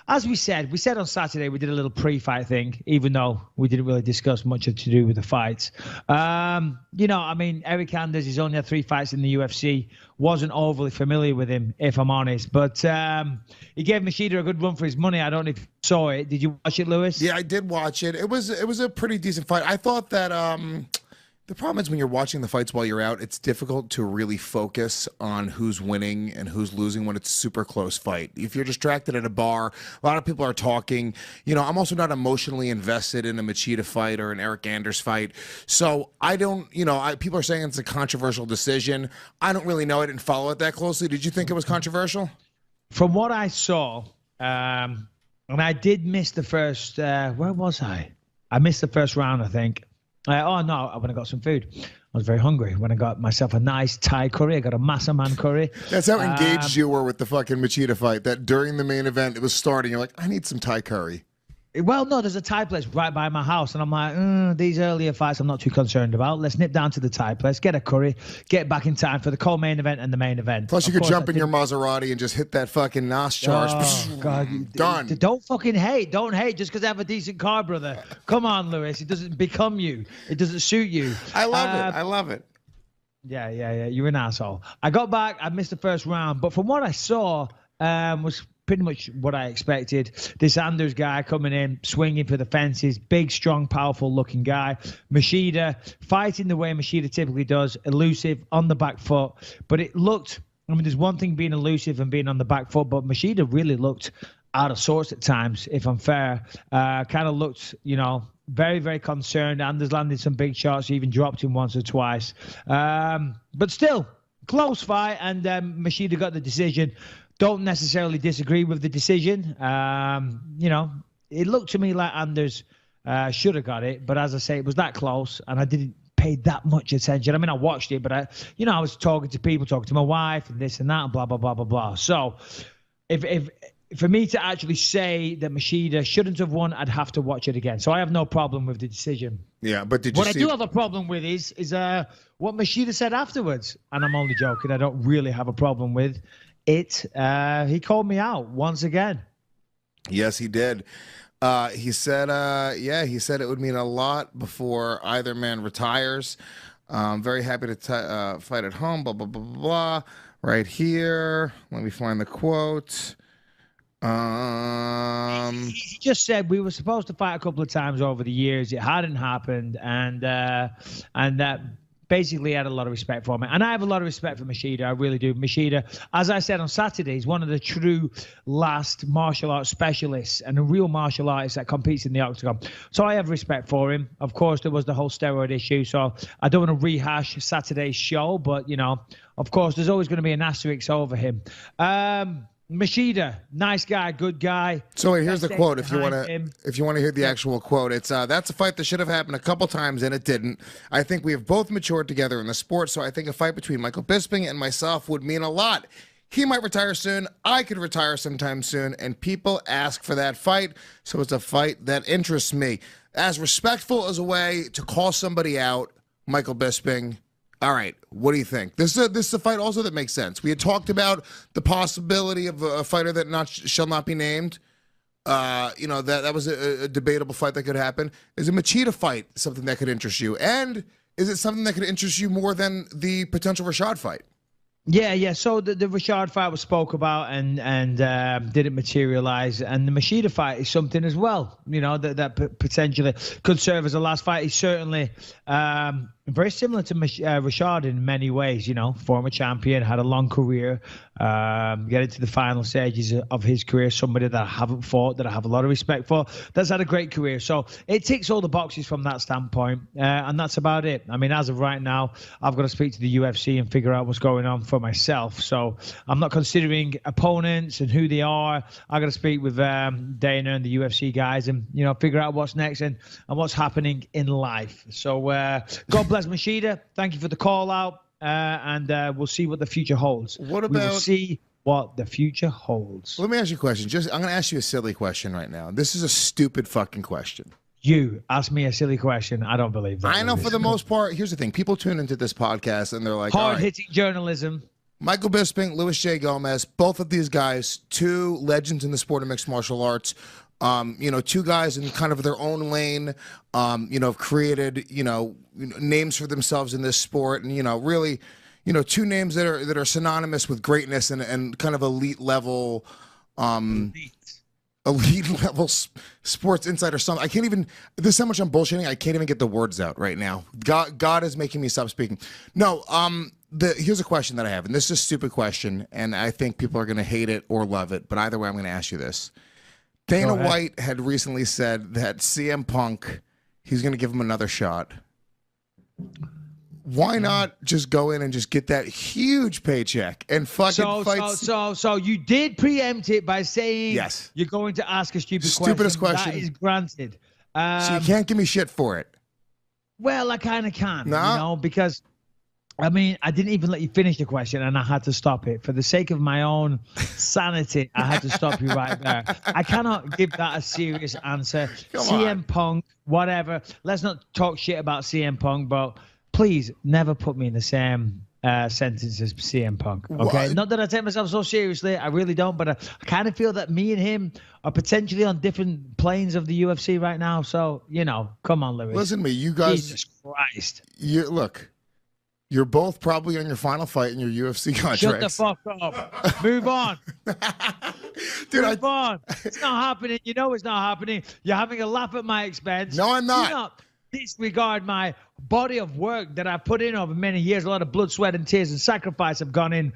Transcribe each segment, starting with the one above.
As we said on Saturday, we did a little pre-fight thing, even though we didn't really discuss much to do with the fights. I mean, Eric Anders, he's only had 3 fights in the UFC. Wasn't overly familiar with him, if I'm honest. But he gave Machida a good run for his money. I don't know if you saw it. Did you watch it, Lewis? Yeah, I did watch it. It was a pretty decent fight. I thought that the problem is when you're watching the fights while you're out, it's difficult to really focus on who's winning and who's losing when it's a super close fight. If you're distracted at a bar, a lot of people are talking. I'm also not emotionally invested in a Machida fight or an Eric Anders fight. So I don't, people are saying it's a controversial decision. I don't really know. I didn't follow it that closely. Did you think it was controversial? From what I saw, and I did miss the first, where was I? I missed the first round, I think. When I got some food. I was very hungry when I got myself a nice Thai curry. I got a Masa Man curry. That's how engaged you were with the fucking Machida fight, that during the main event, it was starting. You're like, I need some Thai curry. Well, no, there's a Thai place right by my house, and I'm like, these earlier fights I'm not too concerned about. Let's nip down to the Thai place, get a curry, get back in time for the co-main event and the main event. Plus, you could jump in your Maserati and just hit that fucking NOS charge. Oh, God. Done. Don't fucking hate. Don't hate just because I have a decent car, brother. Come on, Lewis. It doesn't become you. It doesn't suit you. I love it. I love it. Yeah. You're an asshole. I got back. I missed the first round, but from what I saw, was pretty much what I expected. This Anders guy coming in, swinging for the fences, big, strong, powerful-looking guy. Machida fighting the way Machida typically does, elusive, on the back foot. But it looked, there's one thing being elusive and being on the back foot, but Machida really looked out of sorts at times, if I'm fair. Kind of looked, very, very concerned. Anders landed some big shots, even dropped him once or twice. But still, close fight, and Machida got the decision. Don't necessarily disagree with the decision. It looked to me like Anders should have got it, but as I say, it was that close, and I didn't pay that much attention. I watched it, but I was talking to people, talking to my wife, and this and that, and blah blah blah blah blah. So, if for me to actually say that Machida shouldn't have won, I'd have to watch it again. So I have no problem with the decision. Yeah, but did you What I do have a problem with is what Machida said afterwards, and I'm only joking. I don't really have a problem with it. He called me out once again. Yes, he did. He said it would mean a lot before either man retires. Very happy to fight at home, blah, blah, blah, blah, blah. Right here. Let me find the quote. He just said we were supposed to fight a couple of times over the years. It hadn't happened, and that basically had a lot of respect for me. And I have a lot of respect for Machida. I really do. Machida, as I said on Saturday, is one of the true last martial arts specialists and a real martial artist that competes in the octagon. So I have respect for him. Of course, there was the whole steroid issue, so I don't want to rehash Saturday's show, but, of course, there's always going to be an asterisk over him. Machida, nice guy, good guy. So wait, here's the quote. If you want to hear the actual quote, it's that's a fight that should have happened a couple times and it didn't. I think we have both matured together in the sport, so I think a fight between Michael Bisping and myself would mean a lot. He might retire soon. I could retire sometime soon, and people ask for that fight, so it's a fight that interests me. As respectful as a way to call somebody out, Michael Bisping. All right, what do you think? This is a fight also that makes sense. We had talked about the possibility of a fighter that shall not be named. That was a debatable fight that could happen. Is a Machida fight something that could interest you? And is it something that could interest you more than the potential Rashad fight? Yeah. So the Rashad fight was spoke about and didn't materialize, and the Machida fight is something as well. That potentially could serve as a last fight. He's certainly very similar to Rashad in many ways. Former champion, had a long career, getting to the final stages of his career. Somebody that I haven't fought, that I have a lot of respect for, that's had a great career. So it ticks all the boxes from that standpoint, and that's about it. As of right now, I've got to speak to the UFC and figure out what's going on for myself. So I'm not considering opponents and who they are. I got to speak with Dana and the UFC guys and figure out what's next and what's happening in life. So God bless Machida. Thank you for the call out, and we'll see what the future holds. We'll see what the future holds. Let me ask you a question. I'm going to ask you a silly question right now. This is a stupid fucking question. You ask me a silly question. I don't believe that. I know for the most part. Here's the thing. People tune into this podcast and they're like, hard-hitting journalism. Michael Bisping, Luis J. Gomez, both of these guys, two legends in the sport of mixed martial arts. Two guys in kind of their own lane, have created, names for themselves in this sport, and really, two names that are synonymous with greatness and kind of elite level, sports insight or something. I can't even. This is how much I'm bullshitting. I can't even get the words out right now. God is making me stop speaking. No. Here's a question that I have, and this is a stupid question, and I think people are going to hate it or love it. But either way, I'm going to ask you this. Dana White had recently said that CM Punk, he's going to give him another shot. Why not just go in and just get that huge paycheck and fucking fight? So you did preempt it by saying yes. You're going to ask a stupidest question. That is granted. So you can't give me shit for it. Well, I kind of can, because I didn't even let you finish the question, and I had to stop it. For the sake of my own sanity, I had to stop you right there. I cannot give that a serious answer. CM Punk, whatever. Let's not talk shit about CM Punk, but please never put me in the same sentence as CM Punk, okay? What? Not that I take myself so seriously. I really don't, but I kind of feel that me and him are potentially on different planes of the UFC right now. So, come on, Lewis. Listen to me. You guys. Jesus Christ. Look. You're both probably on your final fight in your UFC contracts. Shut the fuck up. Move on. Dude, Move on. It's not happening. You know it's not happening. You're having a laugh at my expense. No, I'm not. Do not disregard my body of work that I've put in over many years. A lot of blood, sweat, and tears and sacrifice have gone in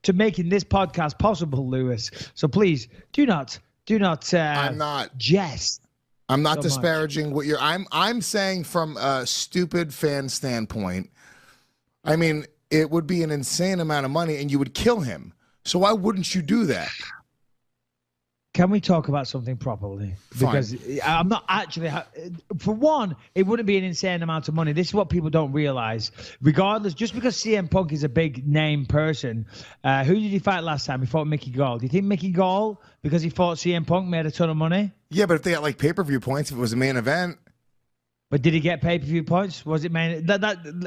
to making this podcast possible, Lewis. So please, do not I'm not jest. I'm not disparaging what you're I'm saying from a stupid fan standpoint. It would be an insane amount of money, and you would kill him. So why wouldn't you do that? Can we talk about something properly? Because I'm not actually. For one, it wouldn't be an insane amount of money. This is what people don't realize. Regardless, just because CM Punk is a big name person, who did he fight last time? He fought Mickey Gall. Do you think Mickey Gall, because he fought CM Punk, made a ton of money? Yeah, but if they got pay-per-view points, if it was a main event. But did he get pay-per-view points? Was it main?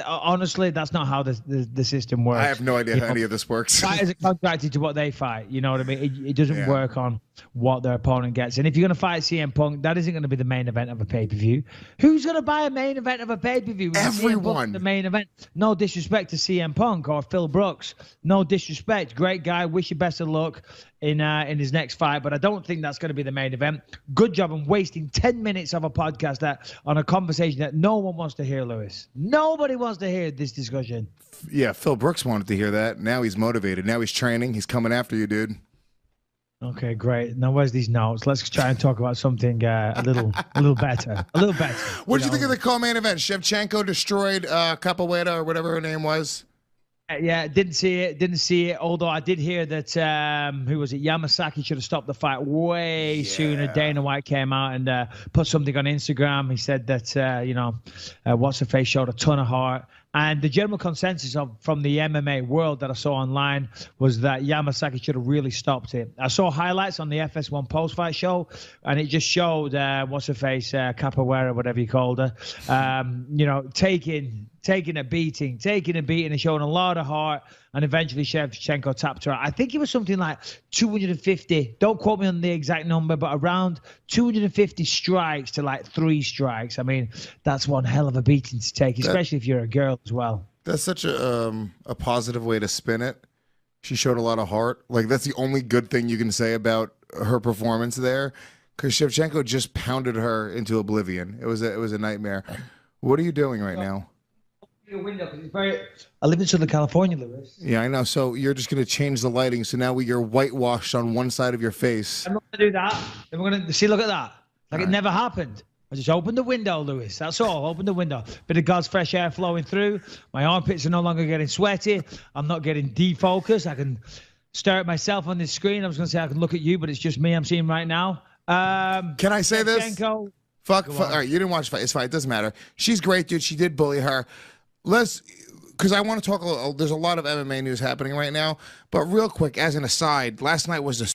Honestly, that's not how the system works. I have no idea how any of this works. Fighters are contracted to what they fight. You know what I mean? It doesn't work on what their opponent gets. And if you're going to fight CM Punk, that isn't going to be the main event of a pay-per-view. Who's going to buy a main event of a pay-per-view? Everyone. The main event. No disrespect to CM Punk or Phil Brooks. No disrespect. Great guy. Wish you best of luck in his next fight, but I don't think that's going to be the main event. Good job on wasting 10 minutes of a podcast on a conversation that no one wants to hear, Lewis. Nobody wants to hear this discussion. Yeah, Phil Brooks wanted to hear that. Now he's motivated. Now he's training. He's coming after you, dude. Okay, great. Now where's these notes? Let's try and talk about something a little better. A little better. What did you think of the co-main event? Shevchenko destroyed Capoeira or whatever her name was. Yeah, didn't see it. Although I did hear that who was it? Yamasaki should have stopped the fight way sooner. Dana White came out and put something on Instagram. He said that what's her face showed a ton of heart. And the general consensus from the MMA world that I saw online was that Yamasaki should have really stopped it. I saw highlights on the FS1 post-fight show, and it just showed what's her face, Capoeira, whatever you called her, taking a beating and showing a lot of heart, and eventually Shevchenko tapped her out. I think it was something like 250, don't quote me on the exact number, but around 250 strikes to 3 strikes. That's one hell of a beating to take, especially if you're a girl as well. That's such a positive way to spin it. She showed a lot of heart. That's the only good thing you can say about her performance there, because Shevchenko just pounded her into oblivion. It was a nightmare. What are you doing right now? Window, I live in Southern California, Lewis. Yeah, I know. So you're just going to change the lighting. So now you're whitewashed on one side of your face. I'm not going to do that. Then we're going to see. Look at that. It never happened. I just opened the window, Lewis. That's all. Open the window. Bit of God's fresh air flowing through. My armpits are no longer getting sweaty. I'm not getting defocused. I can stare at myself on this screen. I was going to say I can look at you, but it's just me I'm seeing right now. Can I say this? Fuck. All right, you didn't watch the fight. It's fine. It doesn't matter. She's great, dude. She did bully her. Because I want to talk, there's a lot of MMA news happening right now, but real quick, as an aside, last night was the